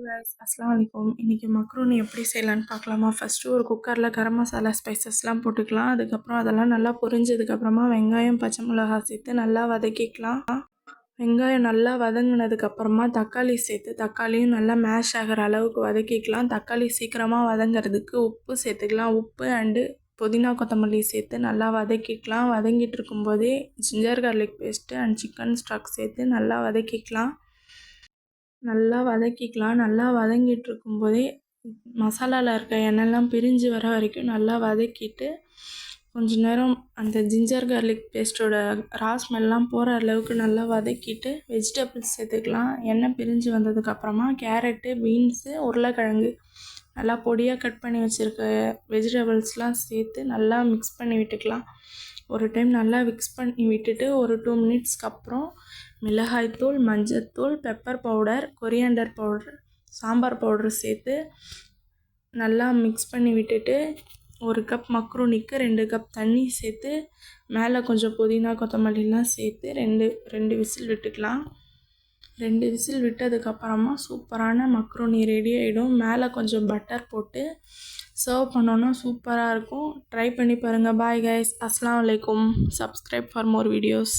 guys, அஸ்ஸலாமு அலைக்கும். இன்னைக்கு மக்ரூனி எப்படி செய்யலான்னு பார்க்கலாமா? ஃபஸ்ட்டு ஒரு குக்கரில் கரம் மசாலா ஸ்பைசஸ்லாம் போட்டுக்கலாம். அதுக்கப்புறம் அதெல்லாம் நல்லா பொரிஞ்சதுக்கப்புறமா வெங்காயம் பச்சை மிளகாய் சேர்த்து நல்லா வதக்கிக்கலாம். வெங்காயம் நல்லா வதங்கினதுக்கப்புறமா தக்காளி சேர்த்து தக்காளியும் நல்லா மேஷ் ஆகிற அளவுக்கு வதக்கிக்கலாம். தக்காளி சீக்கிரமாக வதங்கிறதுக்கு உப்பு சேர்த்துக்கலாம். உப்பு அண்டு புதினா கொத்தமல்லி சேர்த்து நல்லா வதக்கிக்கலாம். வதங்கிட்டு இருக்கும்போதே ginger garlic paste and chicken stock சேர்த்து நல்லா வதக்கிக்கலாம். நல்லா வதங்கிட்டு இருக்கும்போதே மசாலாவில் இருக்க எண்ணெய்லாம் பிரிஞ்சு வர வரைக்கும் நல்லா வதக்கிட்டு கொஞ்ச நேரம் அந்த ஜிஞ்சர் கார்லிக் பேஸ்ட்டோட ரா ஸ்மெல்லாம் போகிற அளவுக்கு நல்லா வதக்கிட்டு வெஜிடபிள்ஸ் சேர்த்துக்கலாம். எண்ணெய் பிரிஞ்சு வந்ததுக்கப்புறமா கேரட்டு, பீன்ஸு, உருளைக்கிழங்கு நல்லா பொடியாக கட் பண்ணி வச்சுருக்க வெஜிடபிள்ஸ்லாம் சேர்த்து நல்லா மிக்ஸ் பண்ணி விட்டுக்கலாம். ஒரு டைம் நல்லா மிக்ஸ் பண்ணி விட்டுட்டு ஒரு 2 மினிட்ஸ்க்கு அப்புறம் மிளகாய்த்தூள், மஞ்சத்தூள், pepper powder, coriander powder, sambar powder சேர்த்து நல்லா மிக்ஸ் பண்ணி விட்டுட்டு 1 கப் மக்ரூனிக்கு 2 கப் தண்ணி சேர்த்து மேலே கொஞ்சம் புதினா கொத்தமல்லிலாம் சேர்த்து 2 விசில் விட்டுக்கலாம். 2 விசில் விட்டதுக்கப்புறமா சூப்பரான மக்ரூனி ரெடி ஆகிடும். மேலே கொஞ்சம் பட்டர் போட்டு சர்வ் பண்ணோன்னா சூப்பராக இருக்கும். ட்ரை பண்ணி பாருங்கள். பாய் கைஸ், அஸ்ஸலாமு அலைக்கும். Subscribe for more videos.